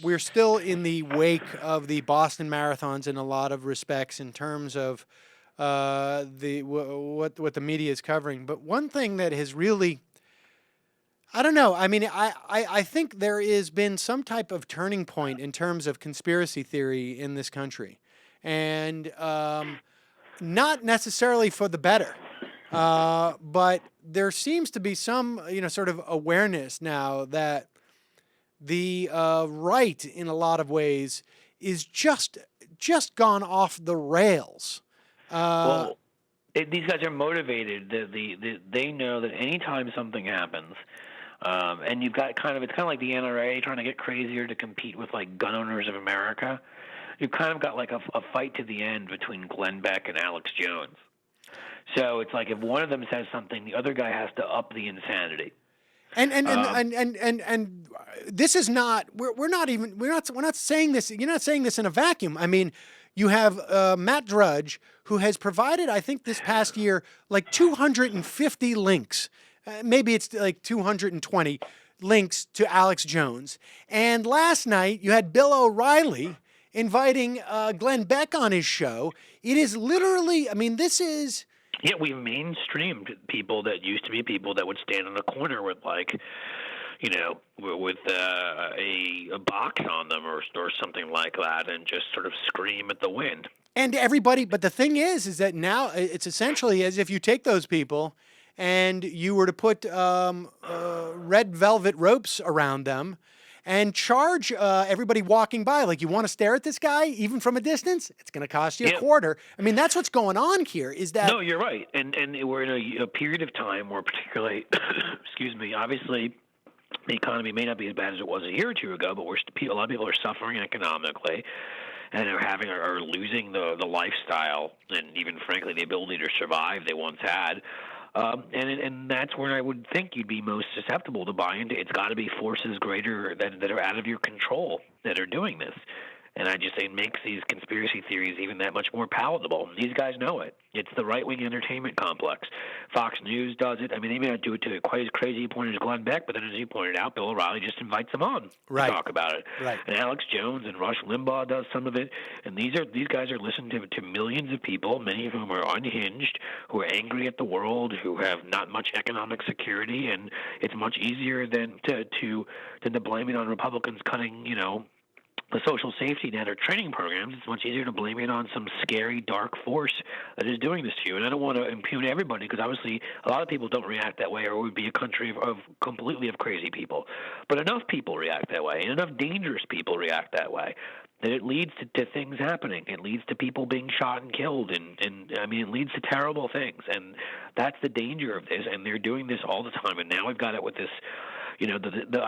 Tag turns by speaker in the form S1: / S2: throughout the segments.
S1: We're still in the wake of the Boston marathons in a lot of respects in terms of what the media is covering. But one thing that has really, I don't know. I mean, I think there has been some type of turning point in terms of conspiracy theory in this country, and not necessarily for the better. But there seems to be some, sort of awareness now that the right, in a lot of ways, is just gone off the rails. Uh,
S2: Well, these guys are motivated. They know that anytime something happens, and you've got it's kind of like the NRA trying to get crazier to compete with like Gun Owners of America. You've kind of got like a fight to the end between Glenn Beck and Alex Jones. So it's like if one of them says something, the other guy has to up the insanity. Um,
S1: and this is not we're not saying this. You're not saying this in a vacuum. I mean, you have Matt Drudge, who has provided, I think, this past year, like 250 links. Maybe it's like 220 links to Alex Jones. And last night you had Bill O'Reilly inviting Glenn Beck on his show. It is literally, I mean, this is.
S2: yeah, we've mainstreamed people that used to be people that would stand in a corner with with a box on them or something like that, and just sort of scream at the wind.
S1: And everybody, but the thing is that now it's essentially as if you take those people and you were to put red velvet ropes around them and charge everybody walking by. Like, you want to stare at this guy, even from a distance? It's going to cost you a
S2: Yeah,
S1: quarter. I mean, that's what's going on here is that.
S2: no, you're right, and we're in a period of time where particularly, excuse me, obviously the economy may not be as bad as it was a year or two ago, but a lot of people are suffering economically, and are losing the lifestyle and even frankly the ability to survive they once had. And that's where I would think you'd be most susceptible to buy into. It's got to be forces greater that are out of your control that are doing this. And I just say it makes these conspiracy theories even that much more palatable. These guys know it. It's the right-wing entertainment complex. Fox News does it. I mean, they may not do it to quite as crazy a point as Glenn Beck, but then as you pointed out, Bill O'Reilly just invites them on to
S1: Right,
S2: talk about it.
S1: right.
S2: And Alex Jones and Rush Limbaugh does some of it. And these guys are listening to millions of people, many of whom are unhinged, who are angry at the world, who have not much economic security, and it's much easier than to blame it on Republicans cutting, the social safety net or training programs. It's much easier to blame it on some scary, dark force that is doing this to you. And I don't want to impugn everybody, because obviously a lot of people don't react that way, or it would be a country of completely of crazy people. But enough people react that way, and enough dangerous people react that way, that it leads to things happening. It leads to people being shot and killed, and I mean, it leads to terrible things. And that's the danger of this, and they're doing this all the time. And now we've got it with this, I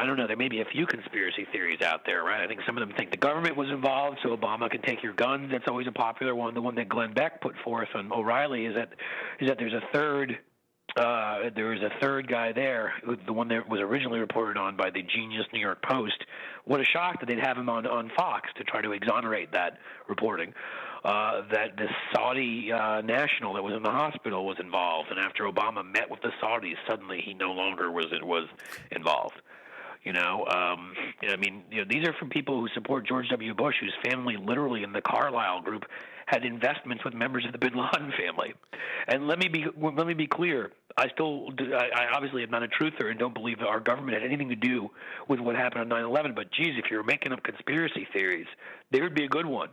S2: don't know, there may be a few conspiracy theories out there, right? I think some of them think the government was involved so Obama can take your guns. That's always a popular one. The one that Glenn Beck put forth on O'Reilly is that there's a third guy there, the one that was originally reported on by the genius New York Post. What a shock that they'd have him on Fox to try to exonerate that reporting. That the Saudi national that was in the hospital was involved, and after Obama met with the Saudis, suddenly he no longer was involved. I mean, these are from people who support George W. Bush, whose family, literally in the Carlyle Group, had investments with members of the Bin Laden family. And let me be clear. I obviously am not a truther and don't believe that our government had anything to do with what happened on 9/11. But geez, if you're making up conspiracy theories, there would be a good one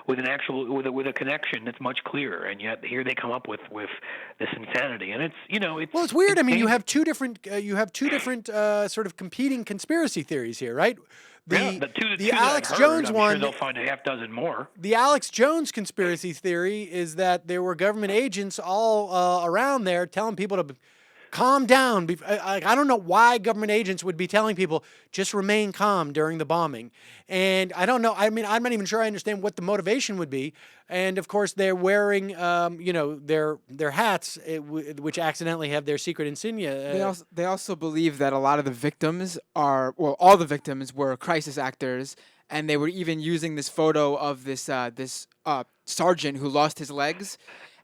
S2: with with a connection that's much clearer, and yet here they come up with this insanity, and
S1: Well, it's weird. I mean,
S2: dangerous.
S1: you have two different sort of competing conspiracy theories here, right?
S2: Yeah,
S1: The
S2: the
S1: the
S2: two that I've
S1: Alex
S2: heard,
S1: Jones
S2: I'm sure
S1: one.
S2: they'll find a half dozen more.
S1: The Alex Jones conspiracy theory is that there were government agents all around there telling people to calm down. I don't know why government agents would be telling people just remain calm during the bombing. And I don't know. I mean, I'm not even sure I understand what the motivation would be. And of course, they're wearing, their hats, which accidentally have their secret insignia.
S3: They also believe that a lot of the victims all the victims were crisis actors, and they were even using this photo of this sergeant who lost his legs,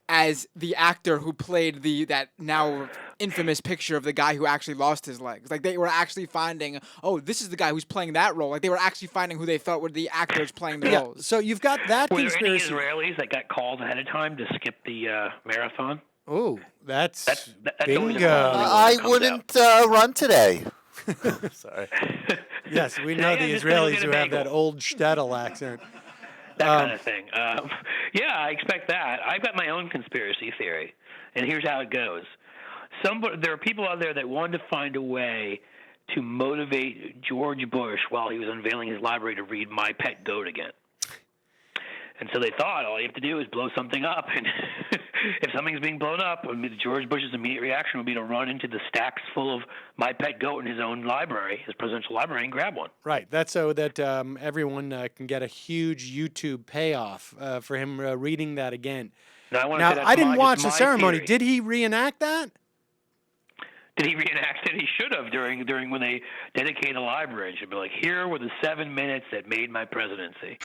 S3: as the actor who played that now infamous picture of the guy who actually lost his legs. Like they were actually finding, oh, this is the guy who's playing that role. Like they were actually finding who they thought were the actors playing the
S1: Yeah.
S3: roles.
S1: So you've got that
S2: Were there any
S1: conspiracy.
S2: Israelis that got called ahead of time to skip the marathon?
S1: Oh, that's
S2: That's always a
S1: bingo.
S2: quality one.
S4: I
S2: comes
S4: wouldn't run today. Sorry.
S1: Yes, we know
S2: Yeah,
S1: the
S2: just gonna
S1: Israelis
S2: get a
S1: who have that
S2: bagel.
S1: old shtetl accent.
S2: That kind of thing. Yeah, I expect that. I've got my own conspiracy theory, and here's how it goes. There are people out there that wanted to find a way to motivate George Bush while he was unveiling his library to read My Pet Goat again. And so they thought all you have to do is blow something up, and if something's being blown up, George Bush's immediate reaction would be to run into the stacks full of My Pet Goat in his own library, his presidential library, and grab one.
S1: Right. That's so that everyone can get a huge YouTube payoff for him reading that again.
S2: Now, I
S1: I didn't watch the
S2: my
S1: ceremony.
S2: theory.
S1: Did he reenact that?
S2: Did he reenact it? He should have during when they dedicate a library. It should be like, here were the 7 minutes that made my presidency.